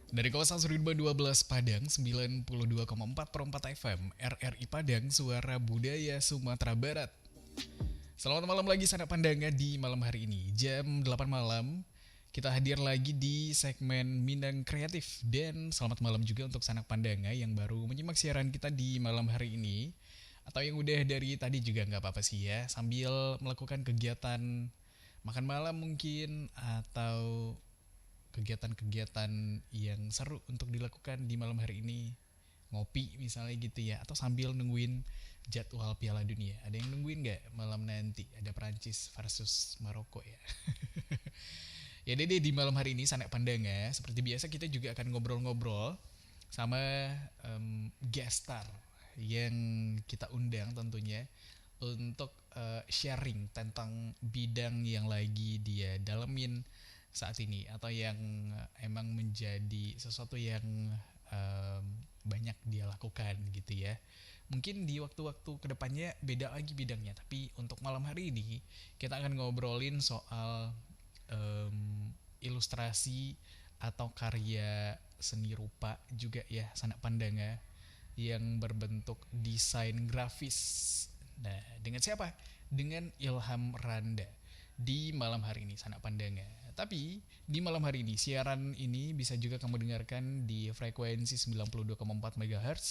Dari kawasan Sudirman 12 Padang, 92,4 per 4 FM, RRI Padang, Suara Budaya Sumatera Barat. Selamat malam lagi sanak pandangan di malam hari ini. Jam 8 malam, kita hadir lagi di segmen Minang Kreatif. Dan selamat malam juga untuk sanak pandangan yang baru menyimak siaran kita di malam hari ini. Atau yang udah dari tadi juga nggak apa-apa sih ya, sambil melakukan kegiatan makan malam mungkin, atau kegiatan-kegiatan yang seru untuk dilakukan di malam hari ini, ngopi misalnya gitu ya, atau sambil nungguin jadwal Piala Dunia. Ada yang nungguin nggak malam nanti ada Prancis versus Maroko ya? Ya dede, di malam hari ini sanak pandanga seperti biasa kita juga akan ngobrol-ngobrol sama guest star yang kita undang tentunya untuk sharing tentang bidang yang lagi dia dalemin saat ini, atau yang emang menjadi sesuatu yang um, banyak dia lakukan gitu ya. Mungkin di waktu-waktu kedepannya beda lagi bidangnya, tapi untuk malam hari ini kita akan ngobrolin soal ilustrasi atau karya seni rupa juga ya, sanak pandanga, yang berbentuk desain grafis. Nah, dengan siapa? Dengan Ilham Randa di malam hari ini sanak pandanga. Tapi di malam hari ini siaran ini bisa juga kamu dengarkan di frekuensi 92,4 MHz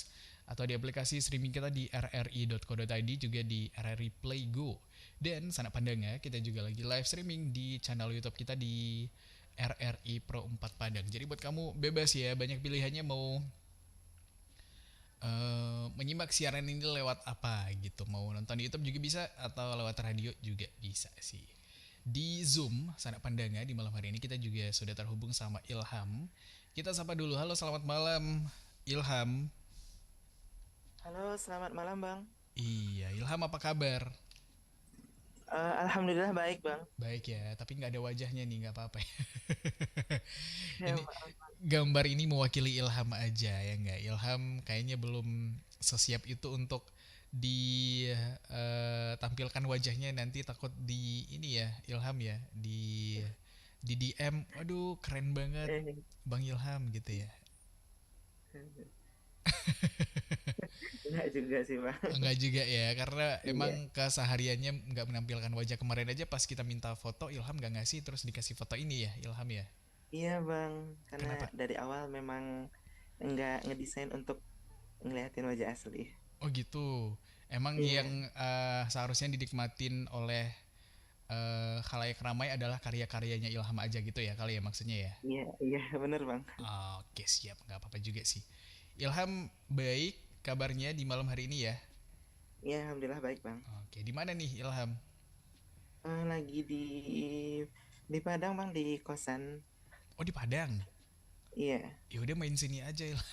atau di aplikasi streaming kita di rri.co.id, juga di RRI Play Go. Dan sanak pandanga, kita juga lagi live streaming di channel YouTube kita di RRI Pro 4 Padang. Jadi buat kamu bebas ya, banyak pilihannya mau menyimak siaran ini lewat apa gitu. Mau nonton di YouTube juga bisa, atau lewat radio juga bisa sih. Di Zoom sanak pandanga di malam hari ini kita juga sudah terhubung sama Ilham. Kita sapa dulu. Halo, selamat malam Ilham. Halo, selamat malam Bang. Iya, Ilham apa kabar? Alhamdulillah baik Bang. Baik ya, tapi nggak ada wajahnya nih, nggak apa-apa ya. Ya, Ini gambar ini mewakili Ilham aja ya nggak? Ilham kayaknya belum sesiap itu untuk ditampilkan wajahnya, nanti takut di ini ya Ilham ya, di DM. Waduh, keren banget eh, Bang Ilham gitu ya. enggak juga sih Bang. Enggak juga ya, karena Iya, emang kesehariannya nggak menampilkan wajah. Kemarin aja pas kita minta foto, Ilham nggak ngasih, terus dikasih foto ini ya Ilham ya. iya Bang. Karena Kenapa? dari awal memang enggak ngedesain untuk ngeliatin wajah asli. Oh gitu. Emang yang Iya, seharusnya didikmatin oleh khalayak ramai adalah karya-karyanya Ilham aja gitu ya kali ya, maksudnya ya. iya, iya bener Bang. Oke, siap, nggak apa-apa juga sih. Ilham, baik kabarnya di malam hari ini ya. Iya, alhamdulillah baik Bang. Oke, di mana nih Ilham? Lagi di Padang Bang, di kosan. Oh, di Padang. Iya, Ya udah, main sini aja Ilham.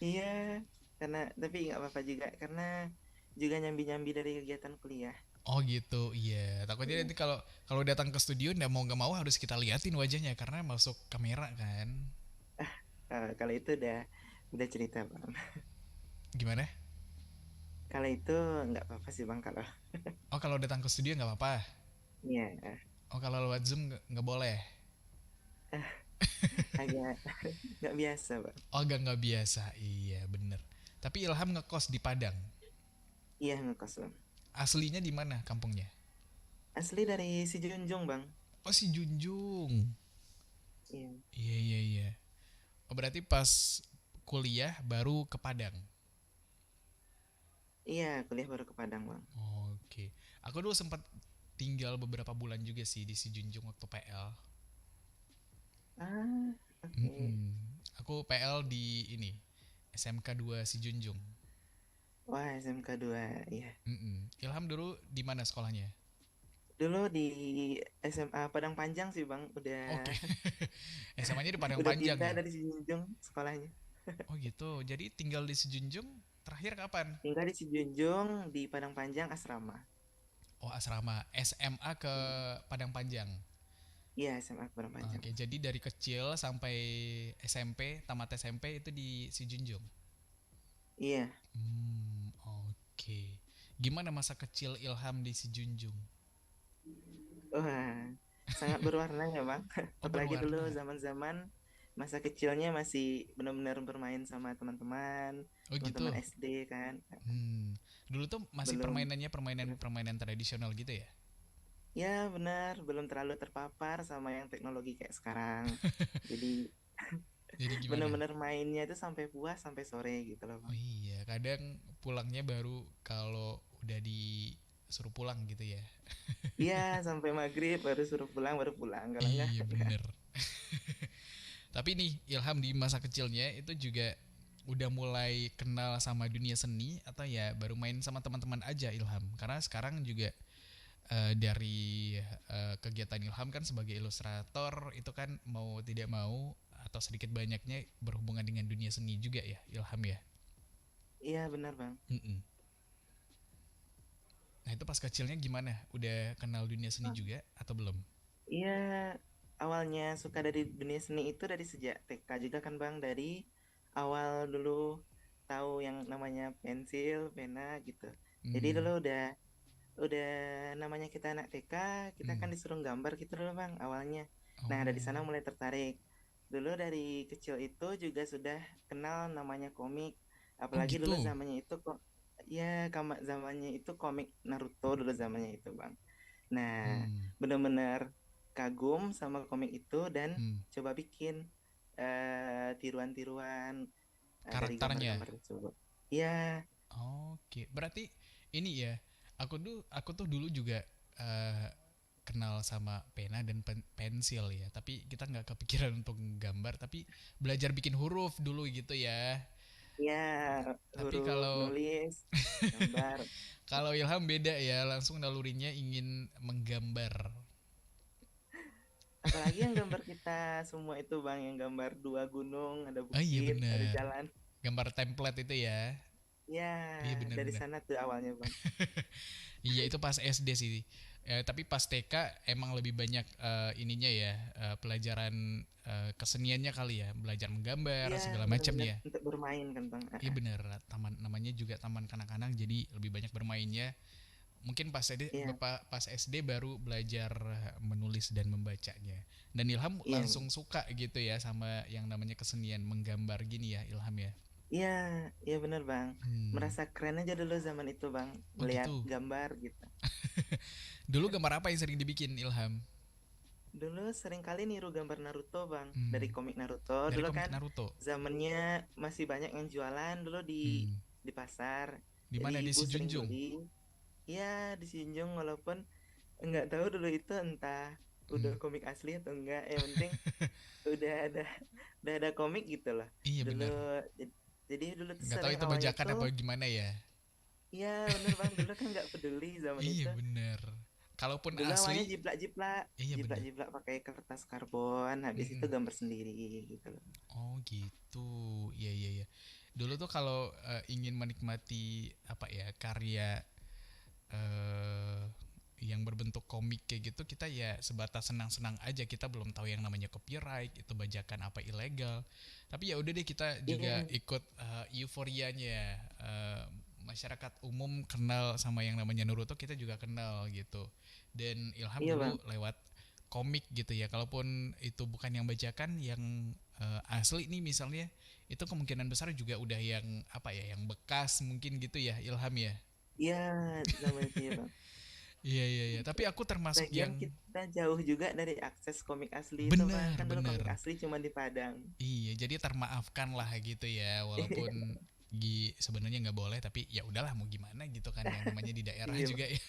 iya. Karena tapi nggak apa-apa juga karena juga nyambi-nyambi dari kegiatan kuliah. Oh gitu, iya. Takutnya Iya. nanti kalau kalau datang ke studio nggak mau harus kita liatin wajahnya karena masuk kamera kan. Kalau itu udah cerita Bang. Gimana? Kalau itu nggak apa-apa sih Bang kalau. Oh, kalau datang ke studio nggak apa-apa. Iya, Oh, kalau lewat Zoom nggak boleh. agak nggak biasa Bang. Oh, nggak biasa. Iya, bener. Tapi Ilham ngekos di Padang. Iya ngekos Bang. Aslinya di mana kampungnya? Asli dari si Junjung Bang. Oh, si Junjung. Iya, Iya, iya, iya. Oh, berarti pas kuliah baru ke Padang. iya kuliah baru ke Padang Bang. Oke. Aku dulu sempat tinggal beberapa bulan juga sih di si Junjung waktu PL. Ah, oke. Mm-mm. Aku PL di ini SMK 2 si Junjung. Wah SMK 2 iya. Mm-mm. Ilham dulu di mana sekolahnya? Dulu di SMA Padang Panjang sih Bang. Udah Oke. SMA-nya di Padang udah Panjang pindah ya? dari si Junjung sekolahnya. Oh gitu. Jadi tinggal di Sejunjung terakhir kapan? Tinggal di si Junjung di Padang Panjang asrama. Oh, asrama. SMA ke Hmm. Padang Panjang. Iya SMA ke Padang Panjang. Oke, jadi dari kecil sampai SMP, tamat SMP itu di Sejunjung. Iya. Oke. Gimana masa kecil Ilham di Sejunjung? Wah, sangat berwarna ya Bang. Oh Apalagi dulu berwarna. zaman-zaman masa kecilnya masih benar-benar bermain sama teman-teman, Oh teman-teman gitu. SD kan. Dulu tuh masih Belum, permainannya permainan-permainan tradisional gitu ya? ya benar, belum terlalu terpapar sama yang teknologi kayak sekarang. Jadi Jadi gimana? benar-benar mainnya itu sampai puas sampai sore gitu loh Oh Bang. iya, kadang pulangnya baru kalau udah disuruh pulang gitu ya. Iya, sampai maghrib baru suruh pulang baru pulang. Kalau enggak, Iya enggak. bener. Tapi nih Ilham di masa kecilnya itu juga udah mulai kenal sama dunia seni atau ya baru main sama teman-teman aja Ilham? Karena sekarang juga dari kegiatan Ilham kan sebagai ilustrator itu kan mau tidak mau atau sedikit banyaknya berhubungan dengan dunia seni juga ya Ilham ya. Iya benar Bang. Mm-mm. Nah itu pas kecilnya gimana? Udah kenal dunia seni juga atau belum? Iya, awalnya suka dari dunia seni itu dari sejak TK juga kan Bang, dari awal dulu tahu yang namanya pensil, pena gitu. Jadi dulu Hmm. udah namanya kita anak TK, kita kan Hmm. disuruh gambar gitu dulu Bang awalnya. Nah, dari sana Oh. mulai tertarik. Dulu dari kecil itu juga sudah kenal namanya komik, Oh apalagi dulu gitu. zamannya itu kok ya zamannya itu komik Naruto dulu zamannya itu Bang. Nah, Hmm. benar-benar kagum sama komik itu dan Hmm. coba bikin tiruan-tiruan dari Karakternya. gambar-gambar tersebut. Ya, Oke, berarti ini ya. Aku tuh dulu juga eh, kenal sama pena dan pensil ya. Tapi kita nggak kepikiran untuk gambar, tapi belajar bikin huruf dulu gitu ya. ya, Tapi huruf kalau nulis, gambar. kalau Ilham beda ya, langsung nalurinya ingin menggambar. Apalagi yang gambar kita semua itu Bang, yang gambar dua gunung, ada Oh iya bukit, ada bener, jalan. gambar template itu ya. Ya, Iya dari bener-bener. sana tuh awalnya Bang. Iya itu pas SD sih. Tapi pas TK emang lebih banyak ininya ya pelajaran keseniannya kali ya, belajar menggambar Iya, segala benar-benar macamnya. untuk bermain kan Bang. Iya bener, taman namanya juga taman kanak-kanak jadi lebih banyak bermainnya. Mungkin Iya, pas SD baru belajar menulis dan membacanya. Dan Ilham iya, langsung suka gitu ya sama yang namanya kesenian menggambar gini ya Ilham ya. iya, iya benar Bang. Hmm. Merasa keren aja dulu zaman itu Bang, Oh melihat gitu. gambar gitu. Dulu gambar apa yang sering dibikin Ilham? Dulu sering kali niru gambar Naruto Bang, dari Hmm. komik Naruto. Dari Dulu komik kan Naruto. zamannya masih banyak yang jualan dulu Hmm. di pasar. Di Jadi mana di ibu si sering Junjung? beli. Ya, di Sinjung walaupun nggak tahu dulu itu entah udah Hmm. komik asli atau enggak. Yang penting udah ada udah ada komik gitu loh. Iya Dulu benar. jadi dulu tuh Nggak tahu sering itu awalnya bajakan tuh apa gimana ya. ya bener Bang, dulu kan nggak peduli zaman Iya itu. benar. Kalaupun Dulu awalnya asli, jiplak-jiplak, iya benar. jiplak-jiplak pakai kertas karbon, habis itu Mm-mm. gambar sendiri gitu loh. Oh gitu. Iya iya iya. Dulu tuh kalau ingin menikmati apa ya karya eh yang berbentuk komik kayak gitu kita ya sebatas senang-senang aja kita belum tahu yang namanya copyright itu bajakan apa ilegal tapi ya udah deh kita juga Iya, ikut euforianya masyarakat umum kenal sama yang namanya Naruto kita juga kenal gitu dan Ilham iya Bang. dulu lewat komik gitu ya kalaupun itu bukan yang bajakan yang asli nih misalnya itu kemungkinan besar juga udah yang apa ya yang bekas mungkin gitu ya Ilham ya. Iya, zaman itu ya Bang. Iya iya iya, tapi aku termasuk Lagian yang kita jauh juga dari akses komik asli itu Bang. bener Kan dulu komik bener. asli cuma di Padang. Iya, jadi termaafkan lah gitu ya, walaupun sebenarnya nggak boleh, tapi ya udahlah mau gimana gitu kan, yang namanya di daerah Iya, juga Bang. ya.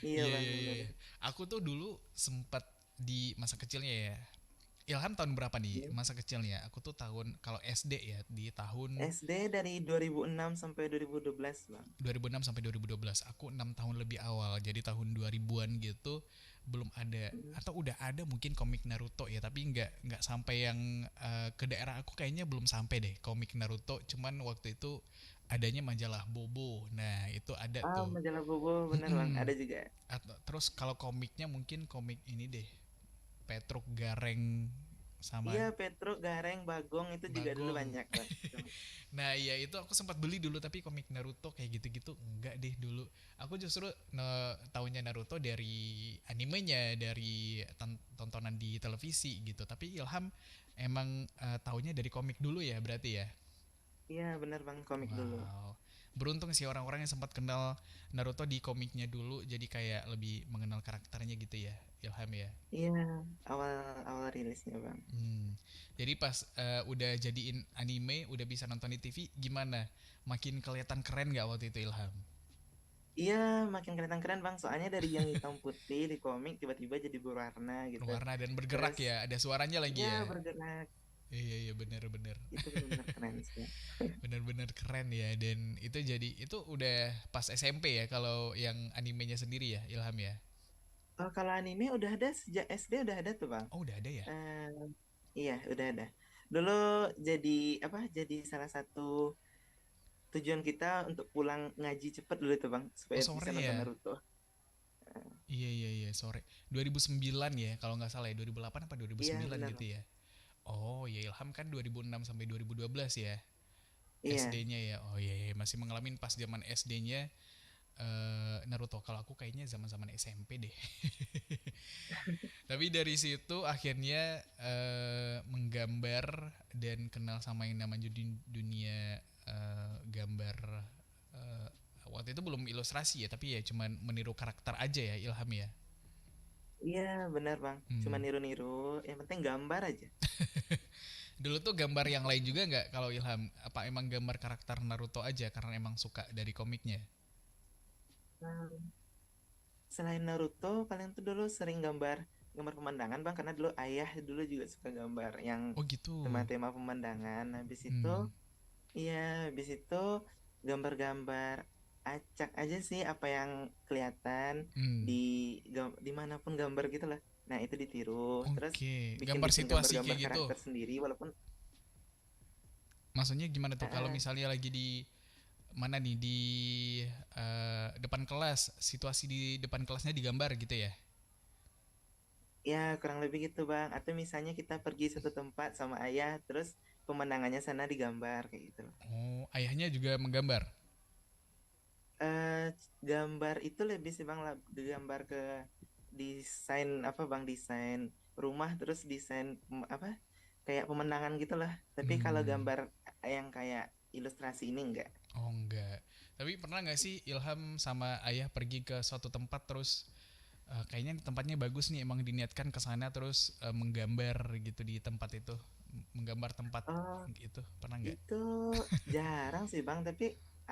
Iya Iya Bang, iya iya. bener. Iya. Aku tuh dulu sempat di masa kecilnya ya. Ilham tahun berapa nih Iya. masa kecilnya? Aku tuh tahun kalau SD ya di tahun SD dari 2006 sampai 2012 Bang. 2006 sampai 2012. Aku 6 tahun lebih awal. Jadi tahun 2000-an gitu belum ada Hmm. atau udah ada mungkin komik Naruto ya, tapi nggak sampai yang ke daerah aku kayaknya belum sampai deh komik Naruto. Cuman waktu itu adanya majalah Bobo. Nah, itu ada Ah, tuh. majalah Bobo bener Bang, Mm-mm. ada juga. Terus kalau komiknya mungkin komik ini deh. Petruk Gareng sama Iya, Petro, Gareng, Bagong itu juga dulu Bagong. banyak bang. Nah iya itu aku sempat beli dulu tapi komik Naruto kayak gitu-gitu enggak deh dulu. Aku justru taunya Naruto dari animenya, dari tontonan di televisi gitu. Tapi Ilham emang taunya dari komik dulu ya berarti ya? Iya bener bang, komik dulu. Wow. Beruntung sih orang-orang yang sempat kenal Naruto di komiknya dulu jadi kayak lebih mengenal karakternya gitu ya, Ilham ya. Iya, awal awal rilisnya bang. Hmm. Jadi pas udah jadiin anime, udah bisa nonton di TV, gimana? Makin kelihatan keren gak waktu itu Ilham? Iya, makin kelihatan keren bang. Soalnya dari yang hitam putih di komik tiba-tiba jadi berwarna gitu. Berwarna dan bergerak Terus ya, ada suaranya lagi ya ya. bergerak. Iya iya bener-bener, Itu benar-benar keren sih. bener-bener keren ya. Dan itu jadi itu udah pas SMP ya kalau yang animenya sendiri ya Ilham ya. Oh, kalau anime udah ada sejak SD udah ada tuh bang. Oh udah ada ya. Eh, iya udah ada. Dulu jadi apa? Jadi salah satu tujuan kita untuk pulang ngaji cepet dulu tuh bang, Oh supaya bisa sore nonton ya. Naruto. Iya iya iya sore. 2009 ya kalau nggak salah ya 2008 apa Iya 2009 benar gitu bang. ya. Oh ya Ilham kan 2006 sampai 2012 ya. Iya. SD-nya ya. Oh iya, iya masih mengalami pas zaman SD-nya Naruto. Kalau aku kayaknya zaman-zaman SMP deh. Tapi dari situ akhirnya menggambar dan kenal sama yang namanya dunia gambar. eh, Waktu itu belum ilustrasi ya, tapi ya cuman meniru karakter aja ya Ilham ya. Iya benar bang. Cuma Hmm. niru-niru. Yang penting gambar aja. Dulu tuh gambar yang lain juga nggak kalau Ilham? Apa emang gambar karakter Naruto aja karena emang suka dari komiknya? Hmm. Selain Naruto, paling tuh dulu sering gambar gambar pemandangan bang, karena dulu ayah dulu juga suka gambar yang Oh gitu. tema-tema pemandangan. Habis itu, Hmm. iya, habis itu gambar-gambar acak aja sih apa yang kelihatan di Hmm. dimanapun gambar gitu lah. Nah itu ditiru, terus Oke, gambar bikin-bikin situasi gambar-gambar kayak gitu. karakter sendiri, walaupun Maksudnya gimana tuh kalau eh, misalnya lagi di mana nih di depan kelas, situasi di depan kelasnya digambar gitu ya? ya kurang lebih gitu bang. Atau misalnya kita pergi satu tempat sama ayah, terus pemandangannya sana digambar kayak gitu. Oh, ayahnya juga menggambar. eh Gambar itu lebih sih bang, gambar ke desain apa bang, desain rumah, terus desain apa kayak pemandangan gitulah. Tapi kalau Hmm. gambar yang kayak ilustrasi ini enggak. Oh enggak. Tapi pernah nggak sih Ilham sama ayah pergi ke suatu tempat terus kayaknya tempatnya bagus nih emang diniatkan ke sana terus menggambar gitu di tempat itu, menggambar tempat Oh, gitu. Pernah nggak? itu jarang sih bang, tapi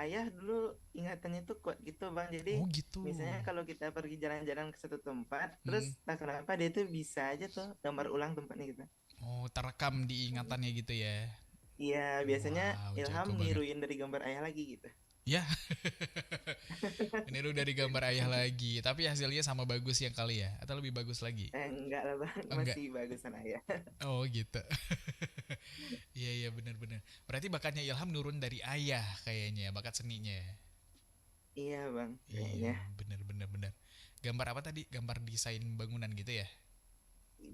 ayah dulu ingatannya tuh kuat gitu bang. Jadi Oh gitu. misalnya kalau kita pergi jalan-jalan ke satu tempat, terus Hmm. tak kenapa dia tuh bisa aja tuh gambar ulang tempatnya gitu. Oh, terekam di ingatannya gitu ya. Iya, biasanya Wow, Ilham jago banget. niruin dari gambar ayah lagi gitu. Ya, meniru dari gambar ayah lagi. Tapi hasilnya sama bagus yang kali ya? Atau lebih bagus lagi? Enggak lah bang, Oh, enggak. masih bagusan ayah. Oh gitu. Iya iya benar-benar. Berarti bakatnya Ilham nurun dari ayah kayaknya, bakat seninya. Iya bang, Iya kayaknya. benar-benar benar. Gambar apa tadi? Gambar desain bangunan gitu ya?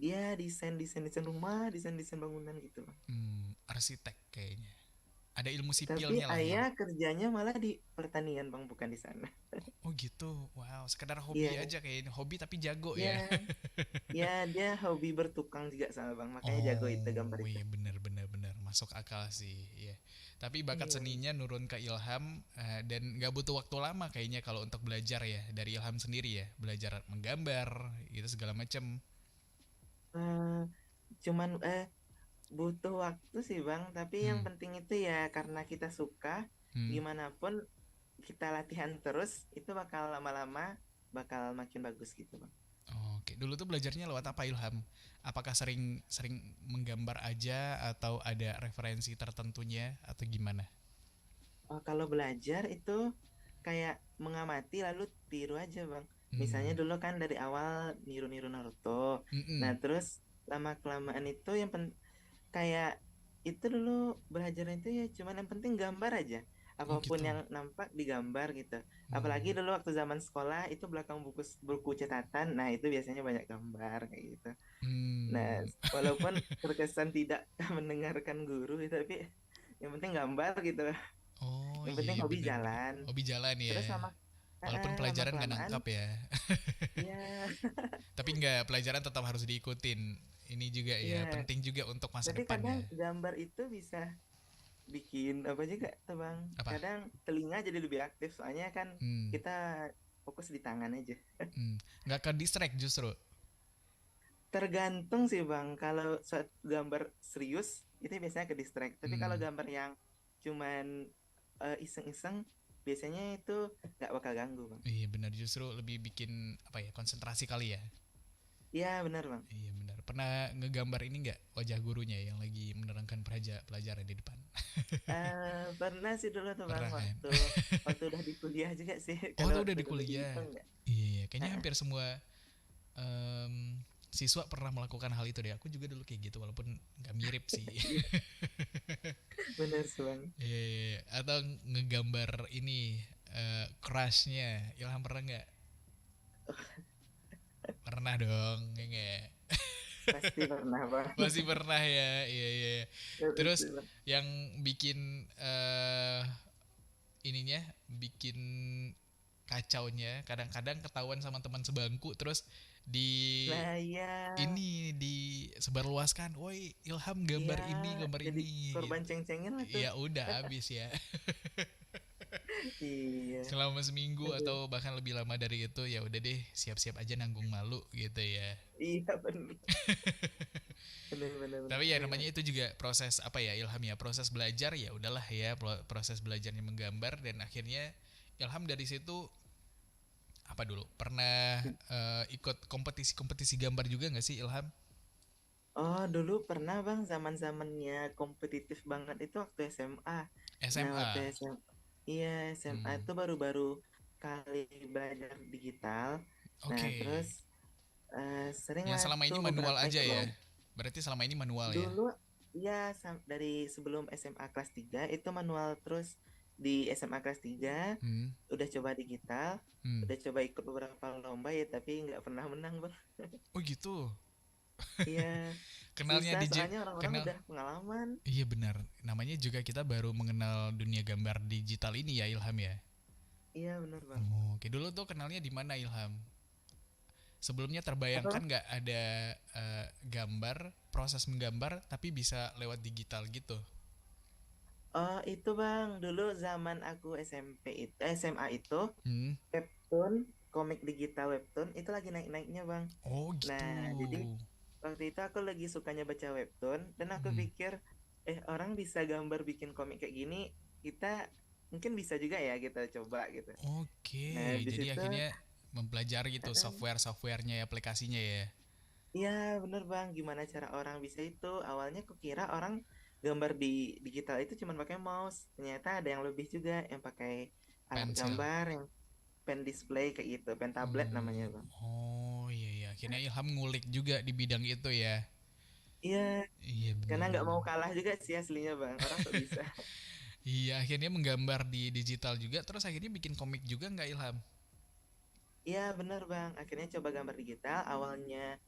Dia desain rumah, desain bangunan gitu bang. Arsitek kayaknya. Ada ilmu Tapi sipilnya lah ya. ayah kerjanya malah di pertanian bang, bukan di sana. Oh gitu. Wow, sekedar hobi Iya, aja kayaknya. Hobi tapi jago ya. iya, ya dia hobi bertukang juga sama bang, makanya jago itu gambar Oh itu. iya benar benar benar masuk akal sih ya. Tapi bakat Iya. seninya nurun ke Ilham dan nggak butuh waktu lama kayaknya kalau untuk belajar ya dari Ilham sendiri ya belajar menggambar gitu segala macam. Eh, Cuman butuh waktu sih bang, tapi yang Hmm. penting itu ya karena kita suka, Hmm. gimana pun kita latihan terus, itu bakal lama-lama bakal makin bagus gitu bang. Oke, dulu tuh belajarnya lewat apa Ilham? Apakah sering sering menggambar aja atau ada referensi tertentunya atau gimana? Kalau belajar itu kayak mengamati lalu tiru aja bang. Misalnya Hmm. dulu kan dari awal niru-niru Naruto. Nah Mm-mm. terus lama kelamaan itu kayak itu dulu belajar itu ya cuman yang penting gambar aja. Oh apapun gitu. yang nampak digambar gitu. Apalagi Hmm. dulu waktu zaman sekolah itu belakang buku catatan, nah itu biasanya banyak gambar kayak gitu. Nah, Hmm. walaupun terkesan tidak mendengarkan guru, tapi yang penting gambar gitu. Oh Yang iya penting iya hobi benar-benar. jalan. Hobi jalan ya. Terus Walaupun lama pelajaran nggak kelamaan, nangkap ya. ya, Tapi nggak, pelajaran tetap harus diikutin. Ini juga ya, ya. penting juga untuk masa Tapi kadang depannya. gambar itu bisa bikin apa juga tuh bang. Apa? Kadang telinga jadi lebih aktif, soalnya kan Hmm. kita fokus di tangan aja. Hmm. Nggak ke distract justru. Tergantung sih bang. Kalau saat gambar serius itu biasanya ke distract. Tapi kalau Hmm. gambar yang cuman iseng-iseng, biasanya itu nggak bakal ganggu bang. Iya benar, justru lebih bikin apa ya, konsentrasi kali ya. Iya benar bang. Iya benar. Pernah ngegambar ini nggak, wajah gurunya yang lagi menerangkan pelajaran di depan? Pernah sih dulu tuh bang, Pernah kan? waktu waktu udah di kuliah juga sih. Oh Kalau tuh udah waktu di dulu di kuliah. Itung nggak. Iya, iya. Kayaknya Ah, hampir semua siswa pernah melakukan hal itu deh. Aku juga dulu kayak gitu, walaupun nggak mirip sih. iya benar sih bang. Iya, iya, iya. Atau ngegambar ini, crushnya. Ilham pernah nggak? Pernah dong, ya nggak? Pasti pernah bang. Pasti pernah ya, iya iya. Iya. Betul Terus sih, bang. yang bikin ininya, bikin kacaunya, kadang-kadang ketahuan sama teman sebangku, terus di Nah iya, ini disebarluaskan, woi Ilham iya, gambar jadi ini korban gitu. ceng-cengin lah tuh. Ya udah habis ya. Iya, Selama seminggu aduh, atau bahkan lebih lama dari itu, ya udah deh, siap-siap aja nanggung malu gitu ya. iya benar, benar, benar, benar. Tapi ya Iya, namanya itu juga proses apa ya, Ilham ya, proses belajar, ya udahlah ya, proses belajarnya menggambar. Dan akhirnya Ilham dari situ apa dulu, pernah ikut kompetisi-kompetisi gambar juga nggak sih Ilham? oh dulu pernah bang, zaman zamannya kompetitif banget itu waktu SMA. Nah waktu SMA. SMA, iya SMA Hmm. itu baru-baru kali belajar digital. Nah Oke. terus sering Yang lah selama ini tuh manual beberapa aja ikut ya. lomba. Berarti selama ini manual ya. Dulu ya dari sebelum SMA kelas 3 itu manual, terus di SMA kelas 3 Hmm. udah coba digital, Hmm. udah coba ikut beberapa lomba ya tapi nggak pernah menang bang. Oh gitu. Iya, Kenalnya susah DJ, soalnya orang-orang kenal. udah pengalaman. Iya benar. Namanya juga kita baru mengenal dunia gambar digital ini ya Ilham ya. Iya bener bang. Oh, oke, dulu tuh kenalnya di mana Ilham? Sebelumnya Apa terbayangkan bang? nggak ada gambar, proses menggambar tapi bisa lewat digital gitu? Oh itu bang, dulu zaman aku SMP itu SMA itu Hmm. webtoon, komik digital webtoon itu lagi naik-naiknya bang. Oh Nah gitu. jadi waktu itu aku lagi sukanya baca webtoon dan aku Hmm. pikir orang bisa gambar bikin komik kayak gini, kita mungkin bisa juga ya, kita coba gitu. Oke, Nah di jadi situ akhirnya mempelajari gitu software-softwarenya ya, aplikasinya ya. iya bener bang, gimana cara orang bisa itu. Awalnya kukira orang gambar di digital itu cuma pakai mouse, ternyata ada yang lebih juga, yang pakai alat Pensil. gambar, yang pen display kayak gitu, pen tablet namanya Oh, bang. oh iya iya. Akhirnya Ilham ngulik juga di bidang itu ya. Iya, Iya karena benar nggak benar. mau kalah juga sih aslinya bang, orang kok bisa. Iya, akhirnya menggambar di digital juga, terus akhirnya bikin komik juga nggak Ilham? Iya bener bang, akhirnya coba gambar digital. Awalnya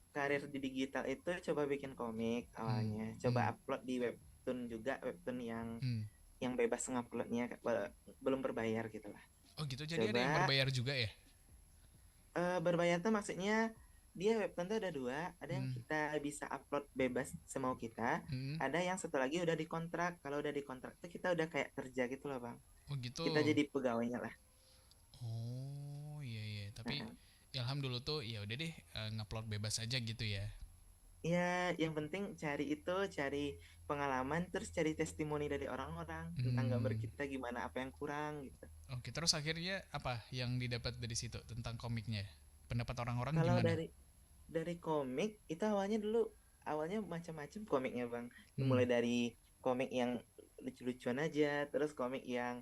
karir di digital itu coba bikin komik Hmm. awalnya, coba Hmm. upload di webtoon juga, webtoon Hmm. yang bebas nguploadnya, belum berbayar gitu lah. Oh gitu, jadi ada Coba yang berbayar juga ya? berbayar tuh maksudnya dia webtoon tuh ada dua, ada yang Hmm. kita bisa upload bebas semau kita, Hmm. ada yang satu lagi udah dikontrak. Kalau udah dikontrak tuh kita udah kayak kerja gitu loh bang, Oh kita gitu. jadi pegawainya lah. Oh iya iya, tapi Nah, Ilham dulu tuh ya udah deh, ngupload bebas aja gitu ya. ya yang penting cari itu, cari pengalaman, terus cari testimoni dari orang-orang tentang gambar Hmm. kita gimana, apa yang kurang gitu. Oke, terus akhirnya apa yang didapat dari situ tentang komiknya? Pendapat orang-orang Kalau gimana? dari komik itu awalnya dulu, awalnya macam-macam komiknya bang, Hmm. mulai dari komik yang lucu-lucuan aja, terus komik yang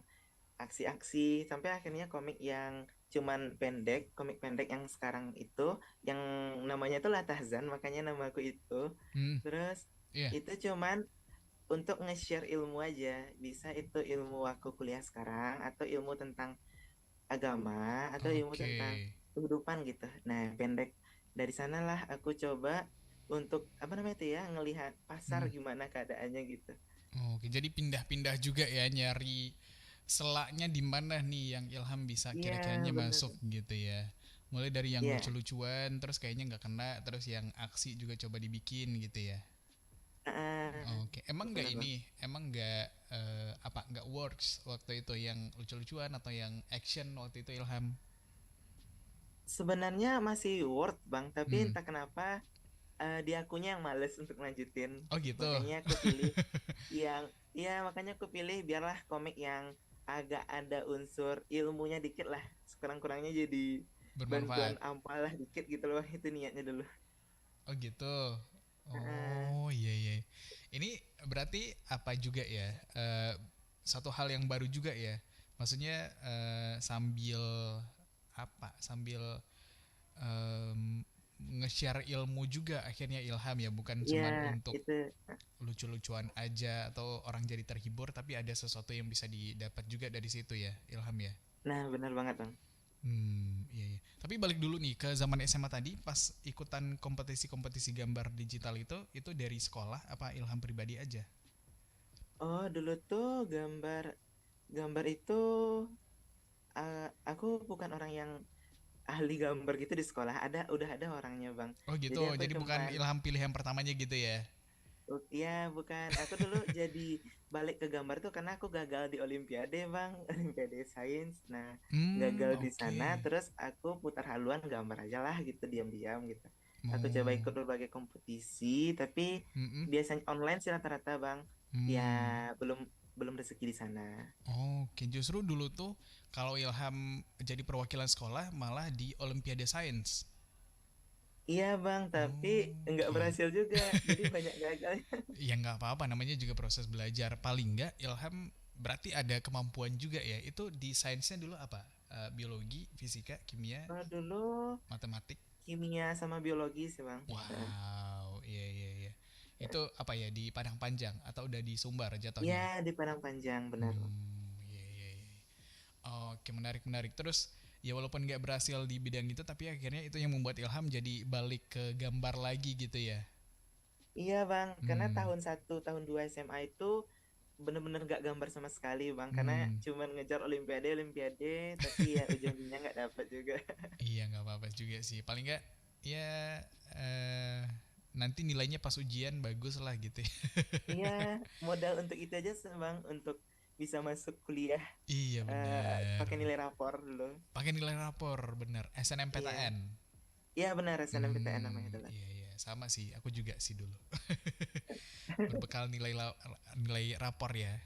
aksi-aksi, sampai akhirnya komik yang cuman pendek, komik pendek yang sekarang itu yang namanya tuh Latahzan, makanya nama aku itu. Hmm. Terus Iya. itu cuman untuk nge-share ilmu aja. Bisa itu ilmu aku kuliah sekarang atau ilmu tentang agama atau ilmu Oke. tentang kehidupan gitu. Nah, pendek dari sanalah aku coba untuk apa namanya itu ya, ngelihat pasar Hmm. gimana keadaannya gitu. Oke, jadi pindah-pindah juga ya nyari selaknya di mana nih yang Ilham bisa Iya, kira-kiranya bener. masuk gitu ya. Mulai dari yang Iya. lucu-lucuan, terus kayaknya nggak kena, terus yang aksi juga coba dibikin gitu ya. Oke, emang nggak Bener, Bang. ini, emang nggak apa nggak works waktu itu yang lucu-lucuan atau yang action waktu itu Ilham? Sebenarnya masih worth, Bang, tapi Hmm. entah kenapa di akunya yang males untuk lanjutin. Oh gitu, Makanya aku pilih yang ya makanya aku pilih biarlah komik yang agak ada unsur ilmunya dikit lah. Sekurang-kurangnya jadi bantuan bermanfaat. apalah dikit gitu loh. Itu niatnya dulu. Oh gitu. Heeh. Oh iya iya. Ini berarti apa juga ya? Satu hal yang baru juga ya. Maksudnya sambil apa? Sambil nge-share ilmu juga akhirnya Ilham ya, bukan Ya, cuman untuk itu lucu-lucuan aja atau orang jadi terhibur, tapi ada sesuatu yang bisa didapat juga dari situ ya, Ilham ya. nah benar banget, Bang. Iya, iya. Tapi balik dulu nih ke zaman SMA tadi, pas ikutan kompetisi-kompetisi gambar digital itu dari sekolah apa Ilham pribadi aja? Oh, dulu tuh gambar gambar itu aku bukan orang yang ahli gambar gitu di sekolah. Udah ada orangnya, Bang. Oh Jadi gitu, aku jadi bukan cuman Ilham pilih yang pertamanya gitu ya? ya bukan. Aku dulu jadi balik ke gambar tuh karena aku gagal di Olimpiade, Bang. Olimpiade Sains. Nah, gagal di Oke. sana. Terus aku putar haluan gambar aja lah gitu, diam-diam gitu. Aku coba Oh, ikut berbagai kompetisi, tapi mm biasanya online sih rata-rata, Bang. Ya hmm. belum belum rezeki di sana. Oke, justru dulu tuh kalau Ilham jadi perwakilan sekolah malah di Olimpiade Sains. Iya, Bang, tapi nggak Oke. berhasil juga. Jadi banyak gagal. Ya nggak apa-apa, namanya juga proses belajar. Paling nggak Ilham berarti ada kemampuan juga ya. Itu di sainsnya dulu apa? Biologi, fisika, kimia, Kalau dulu matematik. kimia sama biologi sih, Bang. Wow, iya iya iya. Itu apa ya, di Padang Panjang atau udah di Sumbar Iya, jatuhnya? di Padang Panjang, benar, Bang. Iya iya iya. Oke, menarik menarik. Terus ya walaupun nggak berhasil di bidang itu, tapi akhirnya itu yang membuat Ilham jadi balik ke gambar lagi gitu ya. Iya, Bang, karena Hmm. tahun 1, tahun 2 SMA itu bener-bener gak gambar sama sekali, Bang. Karena Hmm. cuman ngejar Olimpiade, tapi ya ujung-ujungnya nggak dapet juga. Iya nggak apa-apa juga sih. Paling nggak ya eh, nanti nilainya pas ujian bagus lah gitu ya. Iya, modal untuk itu aja sih, Bang, untuk bisa masuk kuliah Iya bener. pakai nilai rapor dulu. Pakai nilai rapor bener. Iya, SNMPTN. iya benar SNMPTN namanya dulu. Iya iya sama sih. Aku juga sih dulu. Berbekal nilai rapor ya.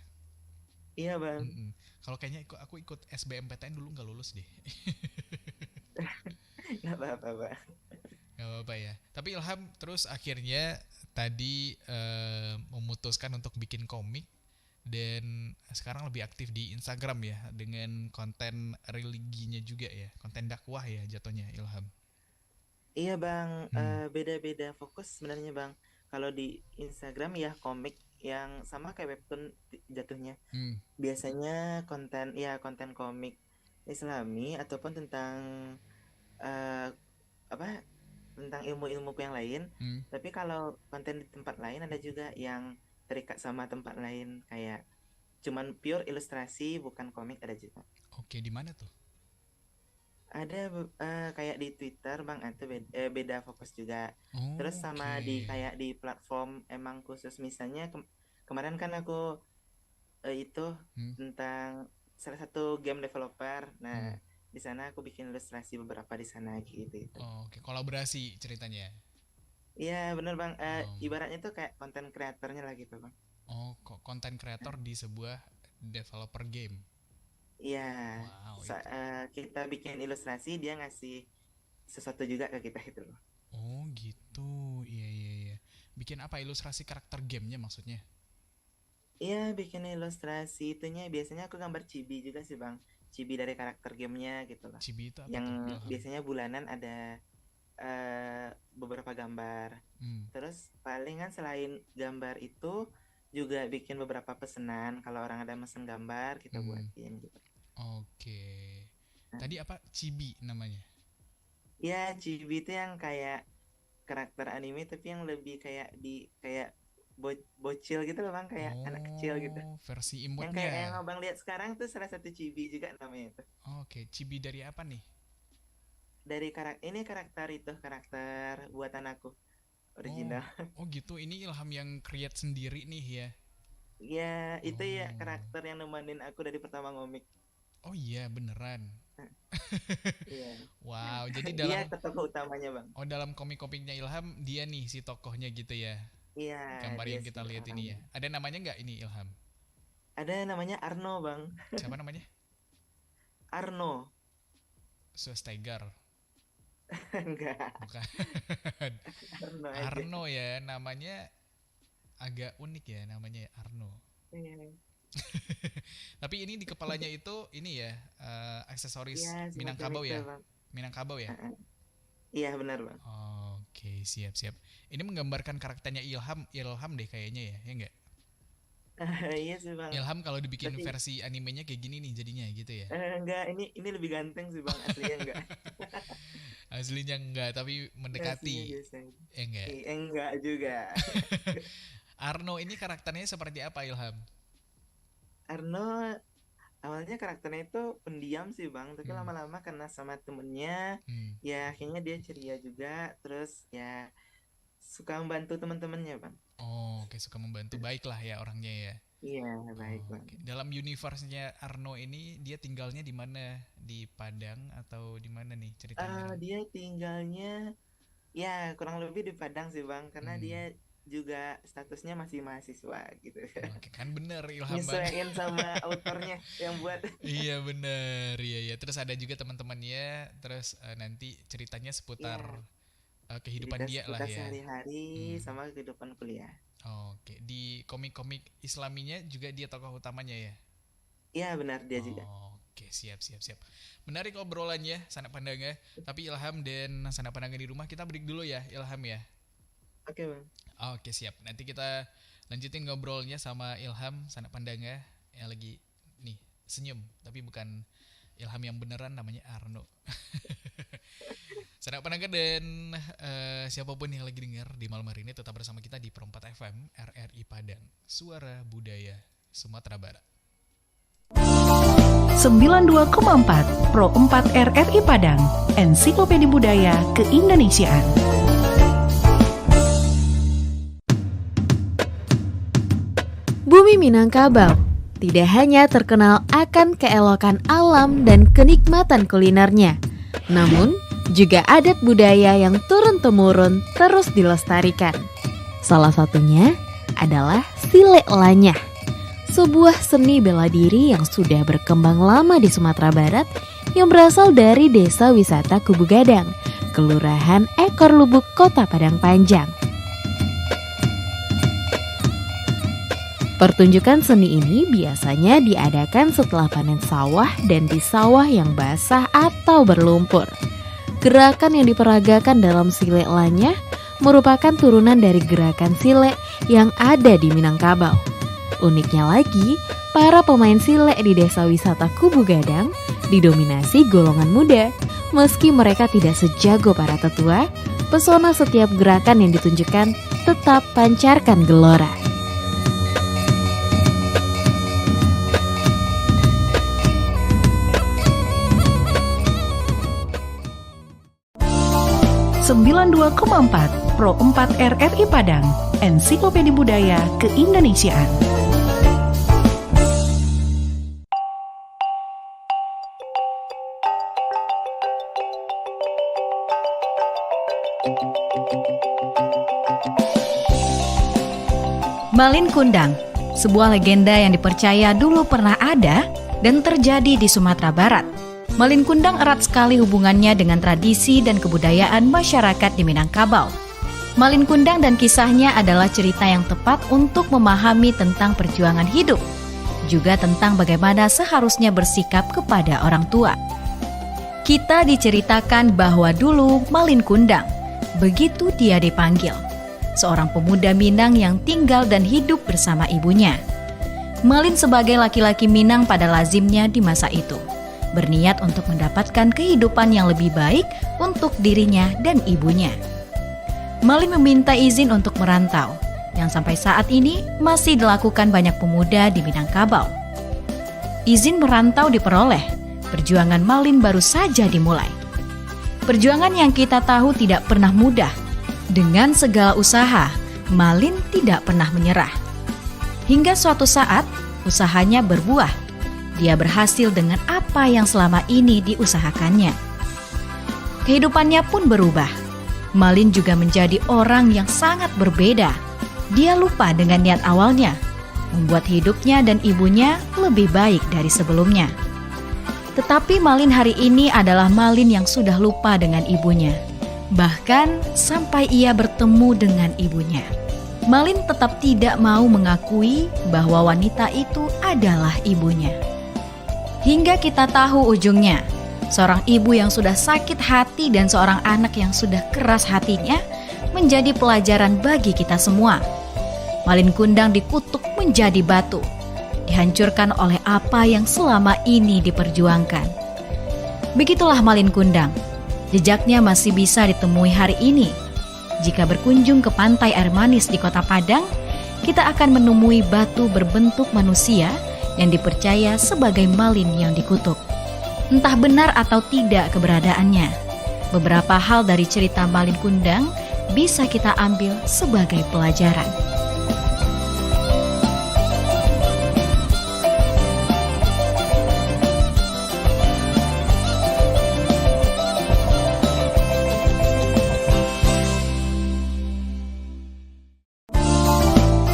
Iya, Bang. Mm-mm. Kalau kayaknya aku ikut SBMPTN dulu nggak lulus deh. Nggak apa-apa, Bang. Gak apa-apa ya. Tapi Ilham terus akhirnya tadi memutuskan untuk bikin komik dan sekarang lebih aktif di Instagram ya dengan konten religinya juga ya, konten dakwah ya jatuhnya Ilham. Iya, Bang, Hmm. beda-beda fokus sebenarnya, Bang. Kalau di Instagram ya komik yang sama kayak webtoon jatuhnya. Hmm. Biasanya konten komik Islami ataupun tentang eh, apa tentang ilmu-ilmu yang lain. Hmm. Tapi kalau konten di tempat lain ada juga yang terikat sama tempat lain kayak cuman pure ilustrasi bukan komik ada juga. Oke, di mana tuh? Ada kayak di Twitter, Bang, itu beda fokus juga. Terus sama Oke. di kayak di platform emang khusus misalnya kemarin kan aku itu Hmm. tentang salah satu game developer. Nah, Hmm. di sana aku bikin ilustrasi beberapa di sana gitu itu. Oke, kolaborasi ceritanya. Iya, bener, Bang. Um, Ibaratnya tuh kayak konten kreatornya lah gitu, Bang. oh, kok konten kreator di sebuah developer game. Iya, Wow, itu. kita bikin ilustrasi dia ngasih sesuatu juga ke kita itu loh. Oh, gitu. Iya, iya, iya. Bikin apa ilustrasi karakter gamenya maksudnya? Iya, bikin ilustrasi itunya biasanya aku gambar chibi juga sih, Bang. Chibi dari karakter gamenya gitu loh. Chibi itu apa Yang tuh, Ilham? biasanya bulanan ada beberapa gambar. Hmm. Terus palingan selain gambar itu juga bikin beberapa pesanan. Kalau orang ada mesen gambar, kita Hmm, buatin gitu. oke. Nah, Tadi apa? Chibi namanya? ya Chibi itu yang kayak karakter anime tapi yang lebih kayak kayak bocil gitu loh bang, kayak anak kecil gitu. Oh, versi Yang kayak yang imutnya. abang lihat sekarang tuh salah satu Chibi juga namanya itu. Oke, chibi dari apa nih? Dari karakter itu karakter buatan aku Oh, original. oh gitu. Ini Ilham yang create sendiri nih ya. Ya itu ya Oh, karakter yang nemenin aku dari pertama ngomik. oh iya beneran. Iya. Wow, jadi Dia dalam ke tokoh utamanya bang. dalam komik-komiknya Ilham dia nih si tokohnya gitu ya. Iya, Gambar dia yang kita sih lihat ini ya. orangnya. Ada namanya nggak ini Ilham? Ada namanya Arno bang. Siapa namanya? Arno. Swastaiger. Enggak, Bukan. Arno aja. Arno ya, namanya agak unik ya namanya ya, Arno. Iya, Tapi ini di kepalanya itu ini ya iya, aksesoris semacam Minangkabau itu ya, bang. Minangkabau ya. Heeh. Iya benar bang. Oke, siap siap. Ini menggambarkan karakternya Ilham, Ilham deh kayaknya ya enggak? Iya sih bang. Ilham kalau dibikin Tapi versi animenya kayak gini nih jadinya gitu ya. enggak, ini lebih ganteng sih bang, aslinya enggak. Aslinya enggak, tapi Aslinya mendekati. biasa. Enggak. Enggak juga. Arno ini karakternya seperti apa Ilham? Arno awalnya karakternya itu pendiam sih bang, tapi Hmm. lama-lama karena sama temennya, Hmm. ya akhirnya dia ceria juga, terus ya suka membantu teman-temannya bang. Oh, oke suka membantu baik lah ya orangnya ya. Iya baik Oh, bang. oke. Dalam universe-nya Arno ini dia tinggalnya di mana? Di Padang atau di mana nih ceritanya nih? Dia tinggalnya ya kurang lebih di Padang sih bang, karena dia Hmm. juga statusnya masih mahasiswa gitu. Oke, kan bener Ilham Bang. Nyesuaiin sama autornya yang buat. Iya bener, iya iya. Terus ada juga teman-temannya, terus nanti ceritanya seputar Ya kehidupan cerita dia lah seputar ya. sehari-hari Hmm. sama kehidupan kuliah. Oke, di komik-komik Islaminya juga dia tokoh utamanya ya. Iya benar dia juga. Oke, siap siap siap. Menarik obrolannya, sanak pandangnya. Tapi Ilham dan sanak pandangnya di rumah kita break dulu ya, Ilham ya. Oke bang. Oke, siap. Nanti kita lanjutin ngobrolnya sama Ilham sanak pandangnya yang lagi nih senyum, tapi bukan Ilham yang beneran namanya Arno. Sanak pandangnya dan siapapun yang lagi dengar di malam hari ini tetap bersama kita di Perempat FM RRI Padang, Suara Budaya Sumatera Barat. 92,4 Pro 4 RRI Padang, Ensiklopedia Budaya Keindonesiaan. Bumi Minangkabau tidak hanya terkenal akan keelokan alam dan kenikmatan kulinernya, namun juga adat budaya yang turun-temurun terus dilestarikan. Salah satunya adalah Silek Lanyah, sebuah seni bela diri yang sudah berkembang lama di Sumatera Barat yang berasal dari Desa Wisata Kubu Gadang, Kelurahan Ekor Lubuk, Kota Padang Panjang. Pertunjukan seni ini biasanya diadakan setelah panen sawah dan di sawah yang basah atau berlumpur. Gerakan yang diperagakan dalam Silek Lanyah merupakan turunan dari gerakan silek yang ada di Minangkabau. Uniknya lagi, para pemain silek di Desa Wisata Kubu Gadang didominasi golongan muda. Meski mereka tidak sejago para tetua, pesona setiap gerakan yang ditunjukkan tetap pancarkan gelora. ...92,4 Pro 4 RRI Padang, Ensiklopedia Budaya Keindonesiaan. Malin Kundang, sebuah legenda yang dipercaya dulu pernah ada dan terjadi di Sumatera Barat. Malin Kundang erat sekali hubungannya dengan tradisi dan kebudayaan masyarakat di Minangkabau. Malin Kundang dan kisahnya adalah cerita yang tepat untuk memahami tentang perjuangan hidup, juga tentang bagaimana seharusnya bersikap kepada orang tua. Kita diceritakan bahwa dulu Malin Kundang, begitu dia dipanggil, seorang pemuda Minang yang tinggal dan hidup bersama ibunya. Malin sebagai laki-laki Minang pada lazimnya di masa itu, berniat untuk mendapatkan kehidupan yang lebih baik untuk dirinya dan ibunya. Malin meminta izin untuk merantau, yang sampai saat ini masih dilakukan banyak pemuda di Minangkabau. Izin merantau diperoleh, perjuangan Malin baru saja dimulai. Perjuangan yang kita tahu tidak pernah mudah. Dengan segala usaha, Malin tidak pernah menyerah. Hingga suatu saat, usahanya berbuah. Dia berhasil dengan apa yang selama ini diusahakannya. Kehidupannya pun berubah. Malin juga menjadi orang yang sangat berbeda. Dia lupa dengan niat awalnya, membuat hidupnya dan ibunya lebih baik dari sebelumnya. Tetapi Malin hari ini adalah Malin yang sudah lupa dengan ibunya. Bahkan sampai ia bertemu dengan ibunya, Malin tetap tidak mau mengakui bahwa wanita itu adalah ibunya. Hingga kita tahu ujungnya, seorang ibu yang sudah sakit hati dan seorang anak yang sudah keras hatinya menjadi pelajaran bagi kita semua. Malin Kundang dikutuk menjadi batu, dihancurkan oleh apa yang selama ini diperjuangkan. Begitulah Malin Kundang, jejaknya masih bisa ditemui hari ini. Jika berkunjung ke pantai air manis di Kota Padang, kita akan menemui batu berbentuk manusia yang dipercaya sebagai Malin yang dikutuk. Entah benar atau tidak keberadaannya, beberapa hal dari cerita Malin Kundang bisa kita ambil sebagai pelajaran.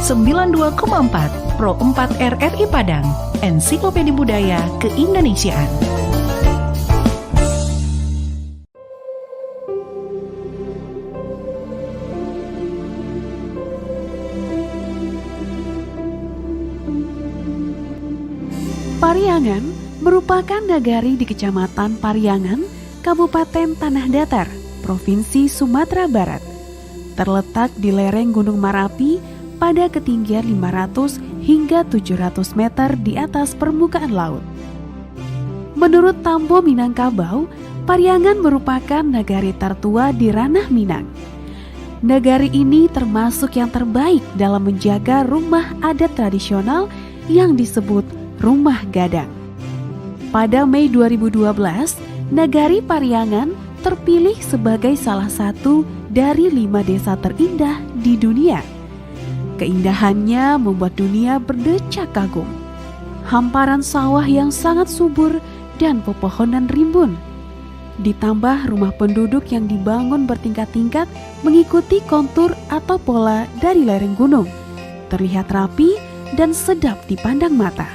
Sembilan 92,4 Pro 4 RRI Padang, Ensiklopedia Budaya Keindonesiaan. Pariangan merupakan nagari di Kecamatan Pariangan, Kabupaten Tanah Datar, Provinsi Sumatera Barat. Terletak di lereng Gunung Marapi pada ketinggian 500 hingga 700 meter di atas permukaan laut. Menurut Tambo Minangkabau, Pariangan merupakan nagari tertua di ranah Minang. Nagari ini termasuk yang terbaik dalam menjaga rumah adat tradisional yang disebut Rumah Gadang. Pada Mei 2012, Nagari Pariangan terpilih sebagai salah satu dari 5 desa terindah di dunia. Keindahannya membuat dunia berdecak kagum. Hamparan sawah yang sangat subur dan pepohonan rimbun. Ditambah rumah penduduk yang dibangun bertingkat-tingkat mengikuti kontur atau pola dari lereng gunung. Terlihat rapi dan sedap dipandang mata.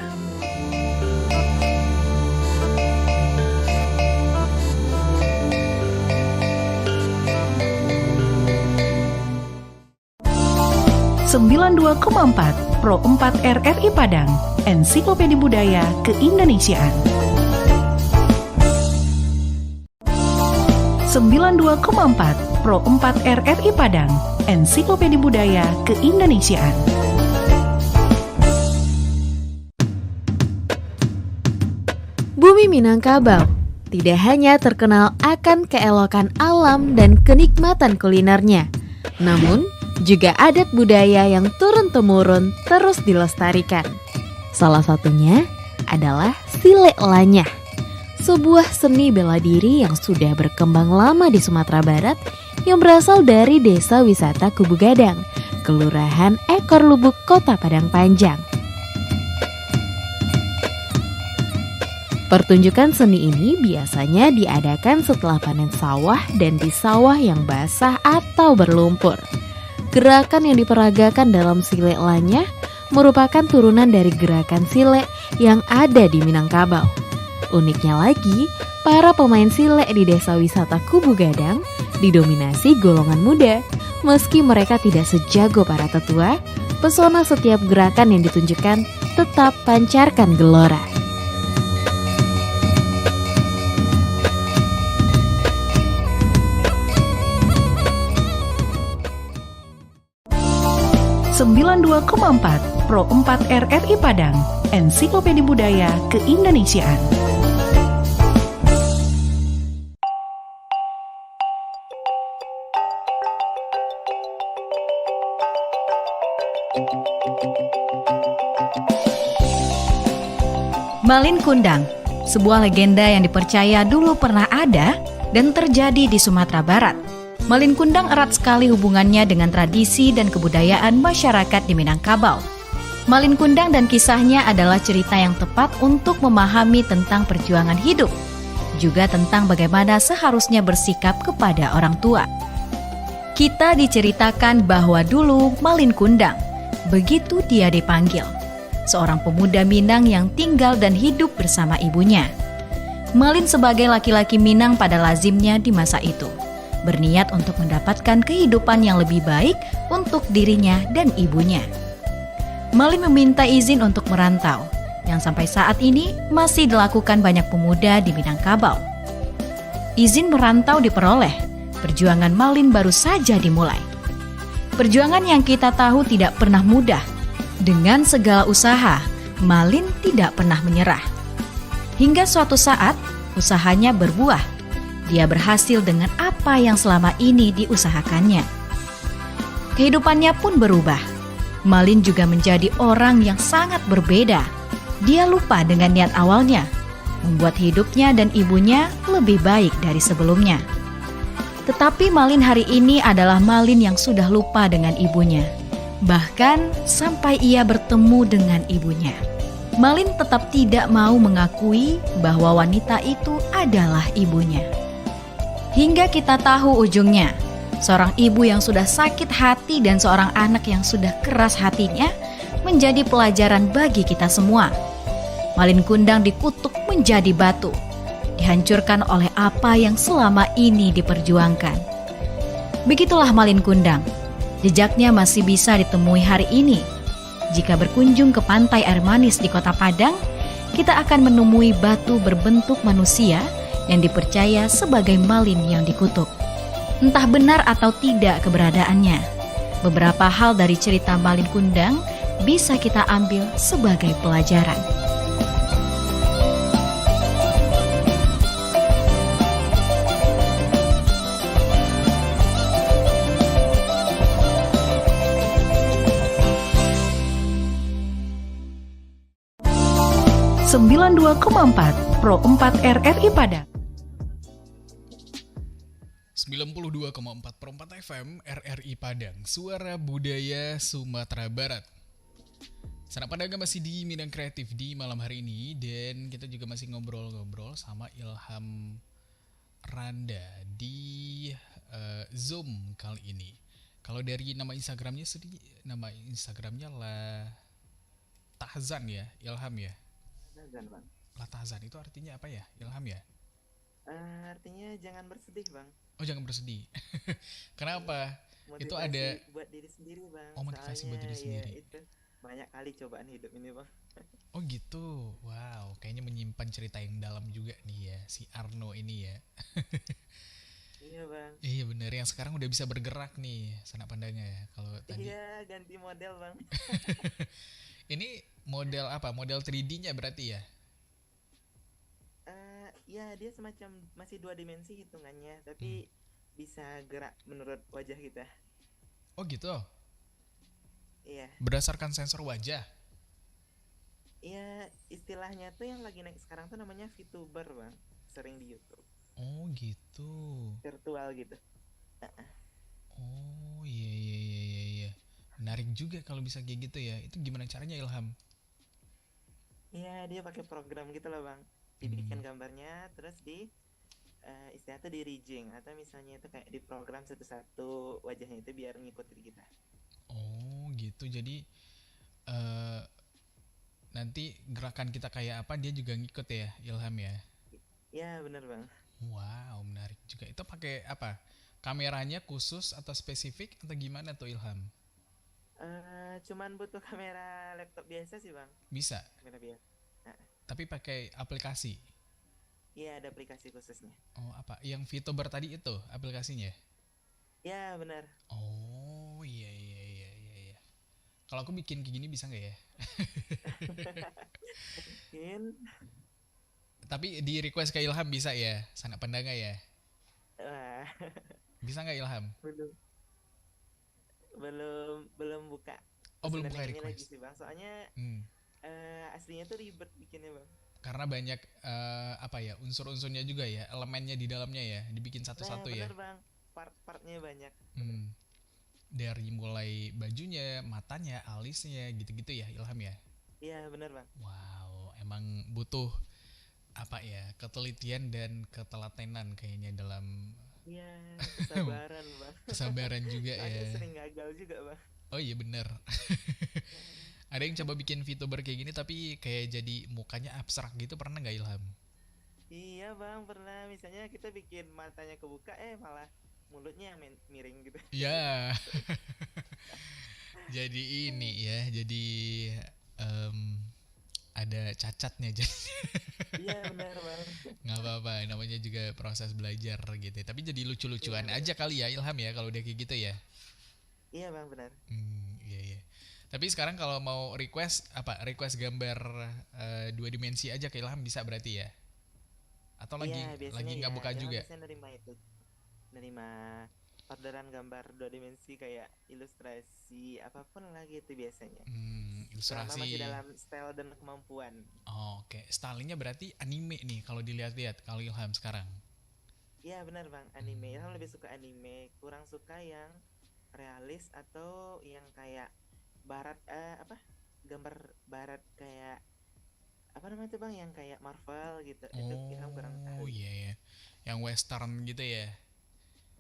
Sembilan 92,4 Pro 4 RRI Padang, Ensiklopedia Budaya Keindonesiaan. 92,4 Pro 4 RRI Padang, Ensiklopedia Budaya Keindonesiaan. Bumi Minangkabau tidak hanya terkenal akan keelokan alam dan kenikmatan kulinernya, namun juga adat budaya yang turun-temurun terus dilestarikan. Salah satunya adalah Silek Lanyah, sebuah seni bela diri yang sudah berkembang lama di Sumatera Barat yang berasal dari Desa Wisata Kubu Gadang, Kelurahan Ekor Lubuk, Kota Padang Panjang. Pertunjukan seni ini biasanya diadakan setelah panen sawah dan di sawah yang basah atau berlumpur. Gerakan yang diperagakan dalam Silek Lanyah merupakan turunan dari gerakan silek yang ada di Minangkabau. Uniknya lagi, para pemain silek di Desa Wisata Kubu Gadang didominasi golongan muda. Meski mereka tidak sejago para tetua, pesona setiap gerakan yang ditunjukkan tetap pancarkan gelora. 92,4 Pro 4 RRI Padang, Ensiklopedia Budaya Keindonesiaan. Malin Kundang, sebuah legenda yang dipercaya dulu pernah ada dan terjadi di Sumatera Barat. Malin Kundang erat sekali hubungannya dengan tradisi dan kebudayaan masyarakat di Minangkabau. Malin Kundang dan kisahnya adalah cerita yang tepat untuk memahami tentang perjuangan hidup, juga tentang bagaimana seharusnya bersikap kepada orang tua. Kita diceritakan bahwa dulu Malin Kundang, begitu dia dipanggil, seorang pemuda Minang yang tinggal dan hidup bersama ibunya. Malin sebagai laki-laki Minang pada lazimnya di masa itu, berniat untuk mendapatkan kehidupan yang lebih baik untuk dirinya dan ibunya. Malin meminta izin untuk merantau, yang sampai saat ini masih dilakukan banyak pemuda di Minangkabau. Izin merantau diperoleh, perjuangan Malin baru saja dimulai. Perjuangan yang kita tahu tidak pernah mudah. Dengan segala usaha, Malin tidak pernah menyerah. Hingga suatu saat, usahanya berbuah. Dia berhasil dengan apa yang selama ini diusahakannya. Kehidupannya pun berubah. Malin juga menjadi orang yang sangat berbeda. Dia lupa dengan niat awalnya, membuat hidupnya dan ibunya lebih baik dari sebelumnya. Tetapi Malin hari ini adalah Malin yang sudah lupa dengan ibunya. Bahkan sampai ia bertemu dengan ibunya, Malin tetap tidak mau mengakui bahwa wanita itu adalah ibunya. Hingga kita tahu ujungnya, seorang ibu yang sudah sakit hati dan seorang anak yang sudah keras hatinya menjadi pelajaran bagi kita semua. Malin Kundang dikutuk menjadi batu, dihancurkan oleh apa yang selama ini diperjuangkan. Begitulah Malin Kundang. Jejaknya masih bisa ditemui hari ini. Jika berkunjung ke pantai air manis di Kota Padang, kita akan menemui batu berbentuk manusia yang dipercaya sebagai Malin yang dikutuk. Entah benar atau tidak keberadaannya, beberapa hal dari cerita Malin Kundang bisa kita ambil sebagai pelajaran. Sembilan 92,4 Pro 4 RRI Padang. 92,4 per 4 FM RRI Padang, suara budaya Sumatera Barat. Sanak Padang masih di Minang Kreatif di malam hari ini, dan kita juga masih ngobrol-ngobrol sama Ilham Randa di Zoom kali ini. Kalau dari nama Instagramnya nama Instagramnya lah Tahzan ya, Ilham ya. Tahzan, Bang. Latazan itu artinya apa ya, Ilham ya? Artinya jangan bersedih, Bang. Oh, jangan bersedih. Kenapa? Motivasi Itu ada buat diri sendiri, Bang. Oh, motivasi buat diri Soalnya, sendiri. Ya, itu banyak kali cobaan hidup ini, Bang. Oh gitu. Wow, kayaknya menyimpan cerita yang dalam juga nih ya si Arno ini ya. Iya, Bang. Iya bener, yang sekarang udah bisa bergerak nih sanak pandangnya ya. Kalau tadi Iya, ganti model, Bang. ini model apa? Model 3D-nya berarti ya? Ya, dia semacam masih 2 dimensi hitungannya, tapi bisa gerak menurut wajah kita. Oh gitu. Iya. Berdasarkan sensor wajah. Iya, istilahnya tuh yang lagi naik sekarang tuh namanya VTuber, Bang. Sering di YouTube. Oh gitu. Virtual gitu. Oh iya. Menarik juga kalau bisa kayak gitu ya. Itu gimana caranya, Ilham? Iya, dia pakai program gitu loh, Bang. Dibikin gambarnya, terus istilahnya tuh di rigging, atau misalnya itu kayak di program satu-satu wajahnya itu biar ngikutin kita. Oh gitu. Jadi nanti gerakan kita kayak apa dia juga ngikut ya, Ilham ya? Ya, bener, Bang. Wow, menarik juga. Itu pakai apa? Kameranya khusus atau spesifik atau gimana tuh, Ilham? Cuman butuh kamera laptop biasa sih, Bang. Bisa, Kamera biasa. tapi pakai aplikasi. Iya, ada aplikasi khususnya. Oh, apa? Yang VTuber tadi itu aplikasinya? Ya, benar. Oh, iya. Kalau aku bikin kayak gini bisa nggak ya? Mungkin Tapi di request ke Ilham bisa ya, sanak pandanga ya. wah, Bisa nggak Ilham? belum belum belum buka Oh belum pesanan buka yang ini lagi request. sih bang, soalnya Hmm. aslinya tuh ribet bikinnya bang. Karena banyak apa ya unsur-unsurnya juga ya, elemennya di dalamnya ya, dibikin Nah satu-satu ya. bener bang, part-partnya banyak. Hmm. Dari mulai bajunya, matanya, alisnya, gitu-gitu ya Ilham ya. Iya bener bang. Wow, emang butuh apa ya ketelitian dan ketelatenan kayaknya dalam Iya, kesabaran bang. kesabaran juga Soalnya ya. sering gagal juga bang. Oh iya bener. Ada yang coba bikin VTuber kayak gini tapi kayak jadi mukanya abstrak gitu, pernah nggak Ilham? Iya bang, pernah misalnya kita bikin matanya kebuka, malah mulutnya yang miring gitu. Ya, jadi ini ya, jadi em, ada cacatnya jadi Iya benar bang. nggak apa-apa, namanya juga proses belajar gitu. Tapi jadi lucu-lucuan Iya aja benar. kali ya Ilham ya kalau udah kayak gitu ya. Iya bang benar. Iya iya. Tapi sekarang kalau mau request apa? Request gambar dua dimensi aja ke Ilham bisa berarti ya? Atau Iya lagi biasanya ya, nggak buka Ilham juga? biasanya nerima itu, nerima orderan gambar dua dimensi kayak ilustrasi apapun lah gitu biasanya. Selama Ilustrasi. masih dalam style dan kemampuan. Oh, oke, stylenya berarti anime nih kalau dilihat-lihat kalau Ilham sekarang. Iya benar bang, anime. Ilham lebih suka anime, kurang suka yang realis atau yang kayak barat apa? Gambar barat kayak apa namanya tuh bang, yang kayak Marvel gitu. Itu Ilham kurang Oh ahli. iya ya, yang western gitu ya.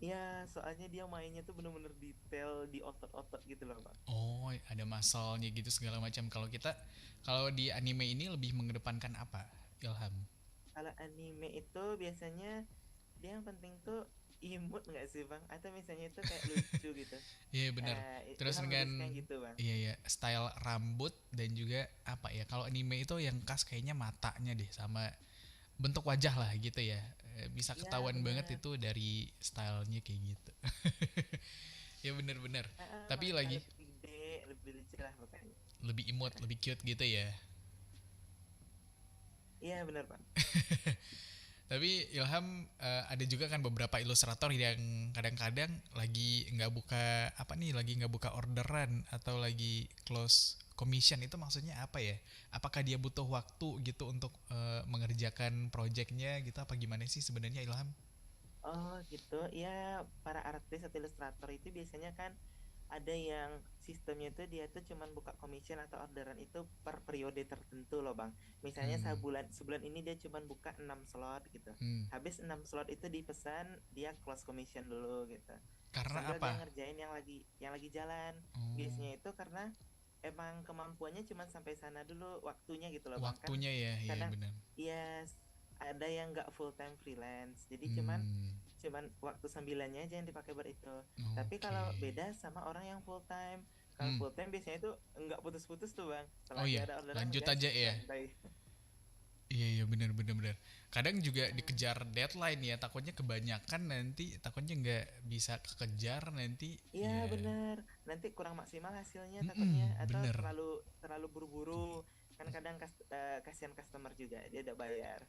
Iya, soalnya dia mainnya tuh bener-bener detail di otot-otot gitu loh bang. Oh, ada masalnya gitu segala macam. Kalau di anime ini lebih mengedepankan apa, Ilham? Kalau anime itu biasanya dia yang penting tuh imut nggak sih bang? Atau misalnya itu kayak lucu gitu. Iya bener. Terus Ilham lebih suka dengan yang gitu bang. iya ya style rambut dan juga apa ya? Kalau anime itu yang khas kayaknya matanya deh sama bentuk wajah lah gitu ya. Bisa Iya ketahuan banget benar. itu dari stylenya kayak gitu. Ya bener-bener. Tapi Mata lagi lebih gede, lebih lucu lah pokoknya. lebih imut, lebih cute gitu ya. Iya benar bang. Tapi Ilham ada juga kan beberapa ilustrator yang kadang-kadang lagi nggak buka apa nih, lagi nggak buka orderan atau lagi close commission, itu maksudnya apa ya? Apakah dia butuh waktu gitu untuk mengerjakan projectnya gitu apa gimana sih sebenarnya Ilham? Oh gitu. Ya para artis atau ilustrator itu biasanya kan ada yang sistemnya itu dia tuh cuman buka commission atau orderan itu per periode tertentu loh bang. Misalnya Hmm, sebulan ini dia cuman buka 6 slot gitu. hmm. Habis 6 slot itu dipesan, dia close commission dulu gitu. Karena Sambil dia apa? ngerjain yang lagi jalan. Oh, Biasanya itu karena emang kemampuannya cuman sampai sana dulu waktunya gitu loh bang. Kan waktunya ya, ya kadang benar. ya ada yang nggak full time freelance. Jadi cuman Hmm, cuman waktu sambilannya aja yang dipakai buat itu. Tapi oke. kalau beda sama orang yang full time, kalau Hmm. full time biasanya itu nggak putus-putus tuh bang. Oh Selagi iya, ada orderan lanjut gas aja ya. santai. Iya iya benar benar benar. Kadang juga dikejar deadline ya, takutnya kebanyakan nanti takutnya nggak bisa kekejar nanti Iya ya. bener, nanti kurang maksimal hasilnya takutnya, Mm-mm, atau bener. terlalu terlalu buru-buru. Kan kadang kasihan customer juga, dia udah bayar.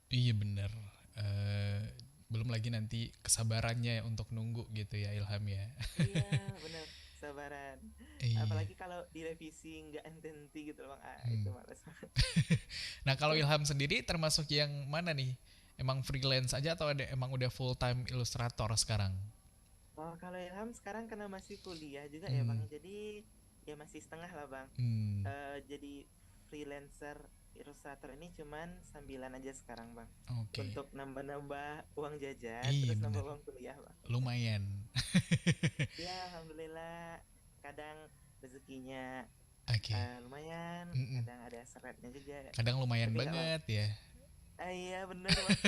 Iya bener. Eh, belum lagi nanti kesabarannya untuk nunggu gitu ya Ilham ya. Iya bener, sabaran. Iya. Apalagi kalau direvisi nggak henti gitu loh bang. Itu Hmm. males. Nah kalau Ilham sendiri termasuk yang mana nih? Emang freelance aja atau ada emang udah full time ilustrator sekarang? Oh, kalau Ilham sekarang karena masih kuliah juga ya Bang, Hmm. jadi ya masih setengah lah Bang. Hmm. Jadi freelancer ilustrator ini cuman sambilan aja sekarang Bang. Oke. Untuk nambah-nambah uang jajan, Iya terus nambah bener. uang kuliah Bang. Lumayan. Ya Alhamdulillah, kadang rezekinya Oke. lumayan, Mm-mm. kadang ada seretnya juga. Kadang lumayan Tapi nggak apa. banget ya. Iya bener Bang.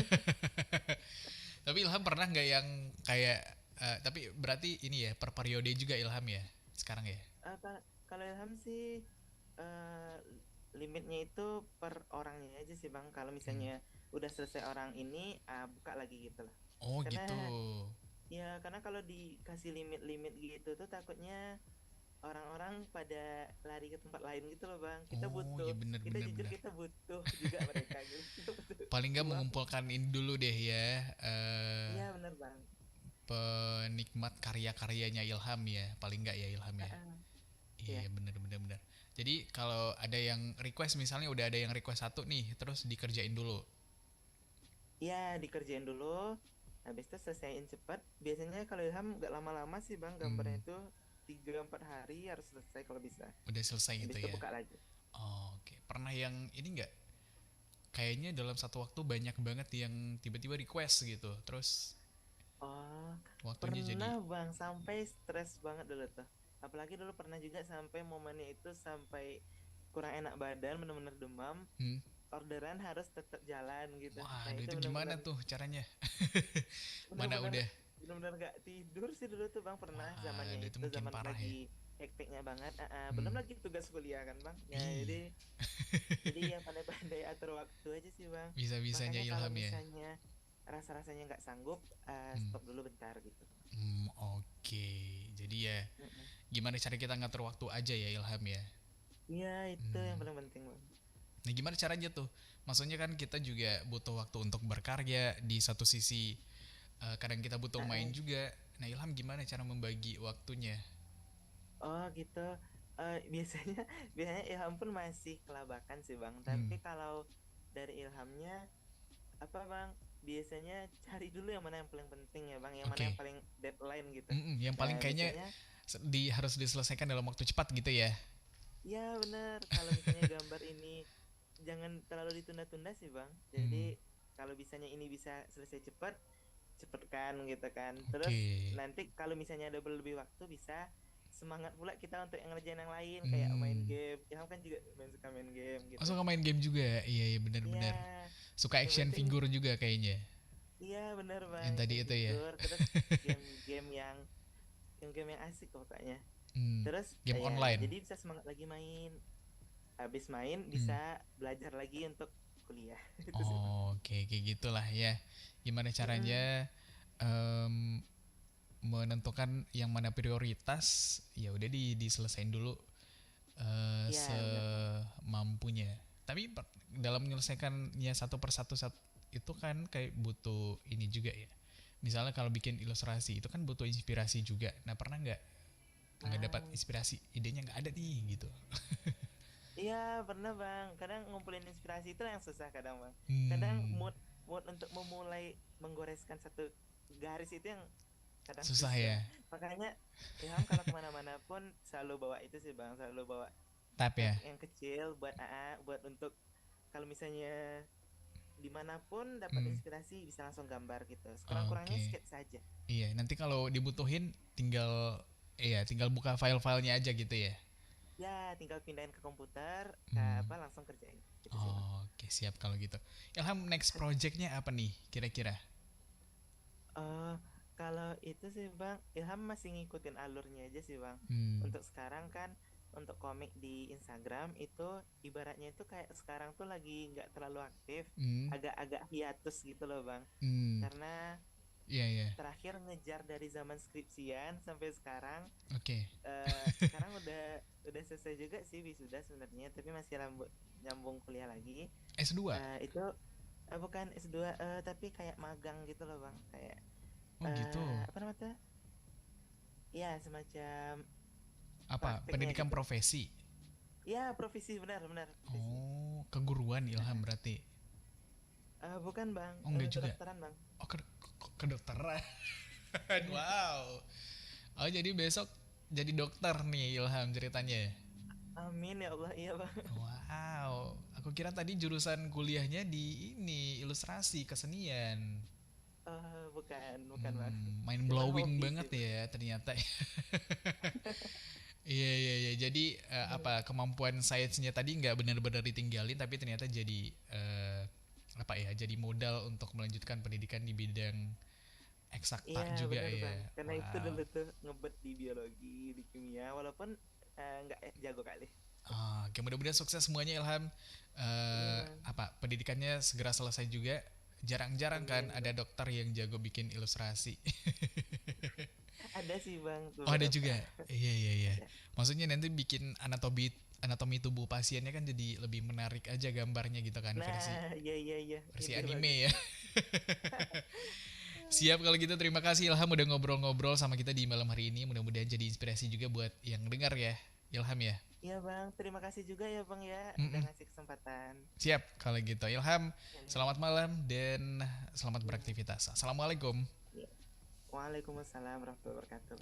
Tapi Ilham pernah nggak yang kayak tapi berarti ini ya per periode juga Ilham ya sekarang ya. Kalau Ilham sih eh, limitnya itu per orangnya aja sih Bang. Kalau Hmm. misalnya udah selesai orang ini, buka lagi gitu lah. Oh gitu. Karena ya karena kalau dikasih limit-limit gitu tuh takutnya orang-orang pada lari ke tempat lain gitu loh bang. Kita Oh iya, butuh, bener kita bener jujur bener. kita butuh juga mereka gitu. Kita butuh Paling nggak uang. mengumpulkan ini dulu deh ya, Iya bener bang. penikmat karya-karyanya Ilham ya, paling nggak ya Ilham ya. Heeh. Iya. Iya bener bener bener. Jadi kalau ada yang request, misalnya udah ada yang request satu nih, terus dikerjain dulu. Iya dikerjain dulu. Habis itu selesaiin cepat. Biasanya kalau Ilham nggak lama-lama sih bang, Hmm, gambarnya itu 3-4 hari harus selesai kalau bisa. udah selesai Habis gitu itu ya. buka lagi. Oh, oke. Pernah yang ini nggak? Kayaknya dalam satu waktu banyak banget yang tiba-tiba request gitu. Terus Oh, waktunya jadi, pernah bang sampai stres banget dulu tuh. Apalagi dulu pernah juga sampai momennya itu sampai kurang enak badan, bener-bener demam. hmm, Orderan harus tetap jalan gitu. wah, Nah aduh itu itu gimana bener-bener tuh caranya? Mana bener-bener udah, bener-bener gak tidur sih dulu tuh bang, pernah wah, zamannya aduh itu itu makin zaman parah ya. lagi hektiknya banget. Belum Hmm, lagi tugas kuliah kan bang. Ya ih, jadi yang pandai-pandai atur waktu aja sih bang. bisa-bisanya Makanya kalau Ilham ya. misalnya rasa-rasanya nggak sanggup, Hmm, stop dulu bentar gitu. oke. Jadi ya, Mm-mm. gimana cara kita ngatur waktu aja ya Ilham ya. Iya itu yang Hmm. paling penting bang. Nah gimana caranya tuh? Maksudnya kan kita juga butuh waktu untuk berkarya, di satu sisi kadang kita butuh main Ah, juga. Nah Ilham gimana cara membagi waktunya? oh gitu. Biasanya biasanya Ilham pun masih kelabakan sih bang. Hmm, Tapi kalau dari Ilhamnya apa bang? Biasanya cari dulu yang mana yang paling penting ya bang. Yang mana yang oke. paling deadline gitu. Yang paling Nah kayaknya misalnya, harus diselesaikan dalam waktu cepat gitu ya. ya benar. Kalau misalnya gambar ini jangan terlalu ditunda-tunda sih bang. Hmm, Jadi kalau bisanya ini bisa selesai cepat, cepatkan gitu kan. oke. Terus nanti kalau misalnya ada lebih waktu bisa semangat pula kita untuk yang ngerjain yang lain kayak main Hmm. game. Ilham kan juga suka main game Oh, gitu. suka main game juga. Iya, iya benar-benar. Iya, Suka yang action penting figure juga kayaknya. iya bener Yang bang, tadi action itu ya. figure terus game-game yang asik pokoknya. Hmm, Terus game ya online. jadi bisa semangat lagi main. Habis main Hmm. bisa belajar lagi untuk kuliah. Itu sih bang. Oh, oke, kayak gitulah ya. Gimana Mm-mm. caranya em, menentukan yang mana prioritas? Ya udah diselesain dulu Iya bener bang. semampunya. Tapi dalam menyelesaikannya satu persatu itu kan kayak butuh ini juga ya. Misalnya kalau bikin ilustrasi itu kan butuh inspirasi juga. Nah pernah nggak dapat Ah, inspirasi, idenya nggak ada nih gitu. iya pernah bang. Kadang ngumpulin inspirasi itu yang susah kadang bang. Kadang Hmm, mood mood untuk memulai menggoreskan satu garis itu yang kadang susah susah. ya. Makanya Ilham kalau kemana-mana pun selalu bawa itu sih bang. Selalu bawa Tap tab ya. yang kecil buat buat untuk kalau misalnya dimanapun dapat Hmm, inspirasi bisa langsung gambar gitu. Sekurang-kurangnya oke. sketch saja. Iya, nanti kalau dibutuhin tinggal tinggal buka file-filenya aja gitu ya. Ya tinggal pindahin ke komputer, ke Hmm. apa langsung kerjain. Itu sih bang. Oke, siap kalau gitu. Ilham, next projectnya apa nih kira-kira? Eh kalau itu sih bang, Ilham masih ngikutin alurnya aja sih bang. Hmm. Untuk sekarang kan untuk komik di Instagram itu ibaratnya itu kayak sekarang tuh lagi nggak terlalu aktif, Hmm. agak-agak hiatus gitu loh bang. Hmm. Karena Iya, iya. terakhir ngejar dari zaman skripsian sampai sekarang. Oke. Sekarang udah selesai juga sih wisuda sebenarnya, tapi masih nyambung kuliah lagi. S2. Itu bukan S2, tapi kayak magang gitu loh bang, kayak Oh, gitu. apa namanya tuh? Ya semacam Apa? prakteknya Pendidikan gitu. profesi. Ya profesi, benar-benar profesi. Oh, keguruan Ilham berarti. Bukan bang, Oh, enggak juga. kedokteran bang. Oh, kedokteran. Wow. Oh, jadi besok jadi dokter nih Ilham ceritanya. Amin ya Allah, iya bang. Wow. Aku kira tadi jurusan kuliahnya di ini, ilustrasi, kesenian. Bukan bang. Mind Cuman blowing hobi banget sih bang. ya ternyata. Iya, iya, iya. Jadi apa kemampuan sainsnya tadi nggak benar-benar ditinggalin, tapi ternyata jadi apa ya? Jadi modal untuk melanjutkan pendidikan di bidang Iya eksakta juga benar ya. bang, karena itu Wow. dulu tuh ngebet di biologi, di kimia, walaupun nggak jago kali. Oke, mudah-mudahan sukses semuanya Ilham. Iya bang, Apa pendidikannya segera selesai juga. Jarang-jarang kan amin ada bang. dokter yang jago bikin ilustrasi. Ada Ada sih bang. Oh ada beberapa. juga. Iya iya iya. Ada. Maksudnya nanti bikin anatomi tubuh pasiennya kan jadi lebih menarik aja gambarnya gitu kan, versi Nah, iya. versi Ide anime bagus. ya. Siap kalau gitu, terima kasih Ilham udah ngobrol-ngobrol sama kita di malam hari ini. Mudah-mudahan jadi inspirasi juga buat yang dengar ya, Ilham ya. Iya bang, terima kasih juga ya bang ya udah Mm-mm. ngasih kesempatan. Siap kalau gitu, Ilham. Ya, nih. Selamat malam dan selamat beraktivitas. Assalamualaikum. Ya. Waalaikumsalam warahmatullahi wabarakatuh.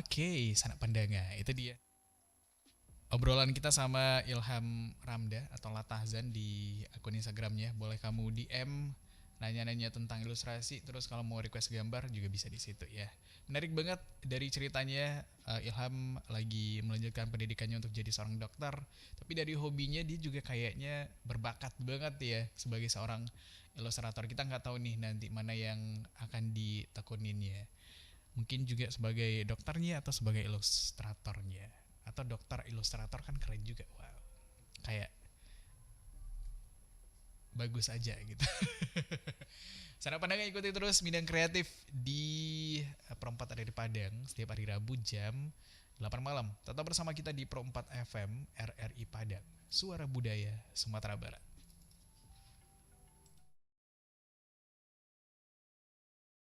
Oke, sanak pandanga, itu dia obrolan kita sama Ilham Ramda atau Latahzan di akun Instagramnya. Boleh kamu DM nanya-nanya tentang ilustrasi, terus kalau mau request gambar juga bisa di situ ya. Menarik banget dari ceritanya, Ilham lagi melanjutkan pendidikannya untuk jadi seorang dokter, tapi dari hobinya dia juga kayaknya berbakat banget ya sebagai seorang ilustrator. Kita nggak tahu nih nanti mana yang akan ditekunin ya. Mungkin juga sebagai dokternya atau sebagai ilustratornya. Atau dokter ilustrator kan keren juga. Wow. Kayak bagus aja gitu. Sana Pandang ikuti terus Bidang Kreatif di Pro 4 ada di Padang setiap hari Rabu jam 8 malam. Tetap bersama kita di Pro 4 FM RRI Padang, Suara Budaya Sumatera Barat.